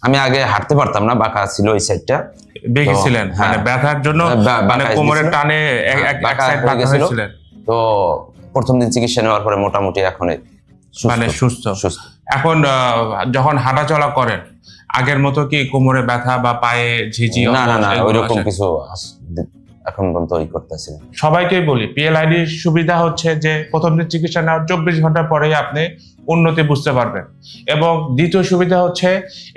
আমি আগে হাঁটতে পারতাম না, বাঁকা ছিল এই সাইডটা। বেঁকেছিলেন মানে ব্যথার জন্য, মানে কোমরের টানে এক সাইড বাঁকা হয়েছিলেন। তো প্রথম দিন চিকিৎসা নেওয়ার পরে মোটামুটি এখন মানে সুস্থ। এখন যখন হাঁটা চলা করেন আগের মতো কি কোমরে ব্যথা বা পায়ে ঝিঝি? না না না, ওইরকম কিছু এখন পর্যন্ত করতেছি না। সবাইকেই বলি পিএলআইডির সুবিধা হচ্ছে যে প্রথম দিন চিকিৎসা নেওয়ার 24 ঘন্টা পরেই আপনি উন্নতি বুঝতে পারবেন, এবং দ্বিতীয় সুবিধা হচ্ছে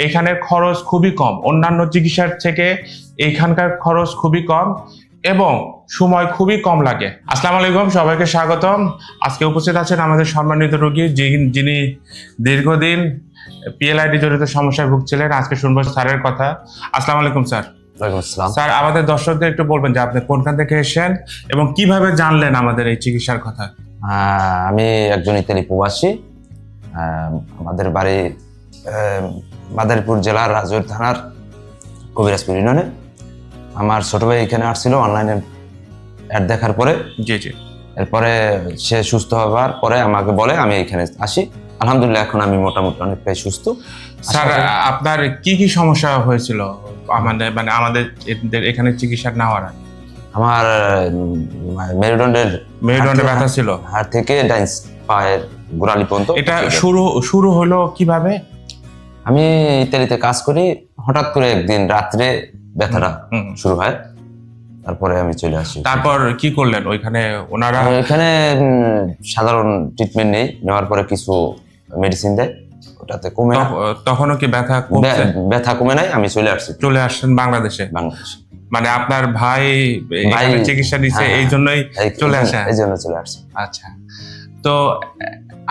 এখানের খরচ খুবই কম, অন্যান্য চিকিৎসার থেকে এইখানকার খরচ খুবই কম এবং সময় খুবই কম লাগে। আসসালামু আলাইকুম, সবাইকে স্বাগতম। আজকে উপস্থিত আছেন আমাদের সম্মানিত রোগী যিনি দীর্ঘদিন পিএলআইডি জড়িত সমস্যায় ভুগছিলেন। আজকে শুনবো স্যারের কথা। আসসালামু আলাইকুম স্যার। স্যার, আমাদের দর্শকদের একটু বলবেন যে আপনি কোনখান থেকে এসেছেন এবং কিভাবে জানলেন আমাদের এই চিকিৎসার কথা? আমি একজন ইতালি প্রবাসী। আমাদের বাড়ি মাদারীপুর জেলার রাজৈর থানার কবিরাজপুর ইউনিয়নে। আমার ছোট ভাই এখানে আসছিল অনলাইনে অ্যাড দেখার পরে। জি জি। এরপরে সে সুস্থ হবার পরে আমাকে বলে আমি এখানে আসি। আলহামদুলিল্লাহ এখন আমি মোটামুটি অনেকটাই সুস্থ। স্যার, আপনার কি কি সমস্যা হয়েছিল মানে আমাদের এখানে চিকিৎসা নেওয়ার আগে? আমার মেরুদণ্ডের ব্যথা ছিল, হাড় থেকে ডাইন পায়ের গোড়ালি পর্যন্ত। এটা শুরু হলো কিভাবে? আমি ইতালিতে কাজ করি, হঠাৎ করে একদিন রাত্রে ব্যথাটা শুরু হয়, তারপরে আমি চলে আসি। তারপর কি করলেন ওইখানে? ওনারা এখানে সাধারণ ট্রিটমেন্ট নেওয়ার পরে কিছু মেডিসিন দেয়, ওটাতে কমে। তখনও কি ব্যথা কমে নাই? আমি চলে আসছেন বাংলাদেশে। মানে আপনার ভাই চিকিৎসা নিচ্ছে, এই জন্যই চলে আসে? এই জন্য চলে আসছে। আচ্ছা, তো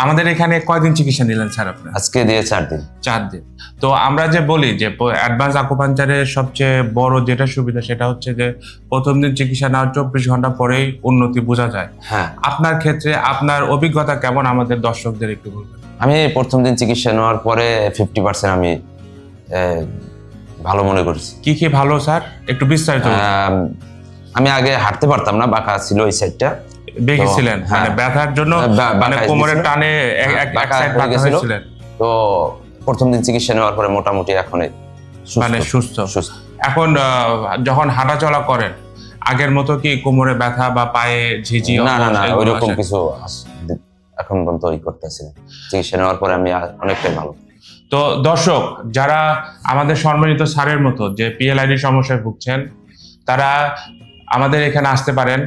আমাদের এখানে কয়দিন চিকিৎসা নিলেন স্যার আপনি? আজকে দিয়ে 4 দিন। 4 দিন। তো আমরা যে বলি যে অ্যাডভান্স আকুপাঞ্চারের সবচেয়ে বড় যেটা সুবিধা সেটা হচ্ছে যে প্রথম দিন চিকিৎসা নেওয়ার 24 ঘন্টা পরেই উন্নতি বোঝা যায়। হ্যাঁ, আপনার ক্ষেত্রে আপনার অভিজ্ঞতা কেমন আমাদের দর্শকদের একটু বলবেন? আমি প্রথম দিন চিকিৎসা নেওয়ার পরে 50% আমি ভালো মনে করছি। কি ভালো স্যার, একটু বিস্তারিত? আমি আগে হাঁটতে পারতাম না, বাঁকা ছিল এই সাইডটা। বেঁকেছিলেন মানে ব্যথার জন্য, মানে কোমরের টানে এক সাইড বাঁকা হয়েছিলেন। তো প্রথম দিন চিকিৎসা নেওয়ার পরে মোটামুটি এখন মানে সুস্থ। এখন যখন হাঁটা চলা করেন আগের মতো কি কোমরে ব্যথা বা পায়ে ঝিঝি? না না না, ওইরকম কিছু এখন পর্যন্ত করতেছি না। চিকিৎসা নেওয়ার পরে আমি অনেকটাই ভালো। তো দর্শক যারা আমাদের সম্মানিত স্যারের মতো যে পিএলআইডি সমস্যায় ভুগছেন, তারা আমাদের এখানে আসতে পারেন।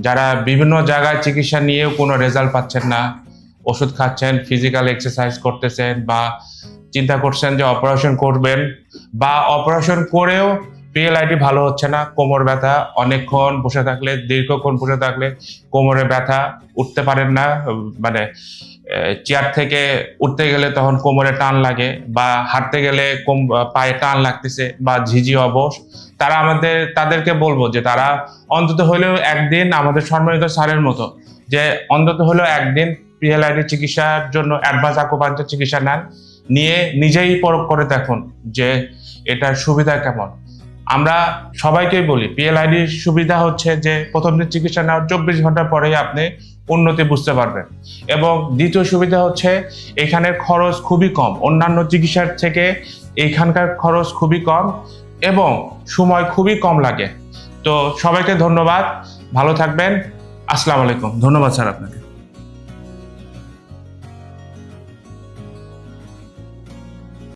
যারা বিভিন্ন জায়গায় চিকিৎসা নিয়েও কোনো রেজাল্ট পাচ্ছেন না, ওষুধ খাচ্ছেন, ফিজিক্যাল এক্সারসাইজ করতেছেন, বা চিন্তা করছেন যে অপারেশন করবেন, বা অপারেশন করেও পিএলআইডি ভালো হচ্ছে না, কোমর ব্যথা, অনেকক্ষণ বসে থাকলে, দীর্ঘক্ষণ বসে থাকলে কোমরে ব্যথা, উঠতে পারেন না, মানে চেয়ার থেকে উঠতে গেলে তখন কোমরে টান লাগে, বা হাঁটতে গেলে পায়ে টান লাগতেছে, বা ঝিঝি অবশ, তাদেরকে বলবো যে তারা অন্তত হলেও একদিন আমাদের সম্মানিত স্যারের মতো যে অন্তত হলেও একদিন পিএলআইডি চিকিৎসার জন্য অ্যাডভান্স আকুপাঞ্চার চিকিৎসা নেন, নিয়ে নিজেই পরখ করে দেখুন যে এটার সুবিধা কেমন। আমরা সবাইকেই বলি পিএলআইডির সুবিধা হচ্ছে যে প্রথম দিন চিকিৎসা নেওয়ার 24 ঘন্টা পরেই আপনি উন্নতি বুঝতে পারবেন, এবং দ্বিতীয় সুবিধা হচ্ছে এখানের খরচ খুবই কম, অন্যান্য চিকিৎসার থেকে এইখানকার খরচ খুবই কম এবং সময় খুবই কম লাগে। তো সবাইকে ধন্যবাদ, ভালো থাকবেন। আসসালামু আলাইকুম। ধন্যবাদ স্যার আপনাকে।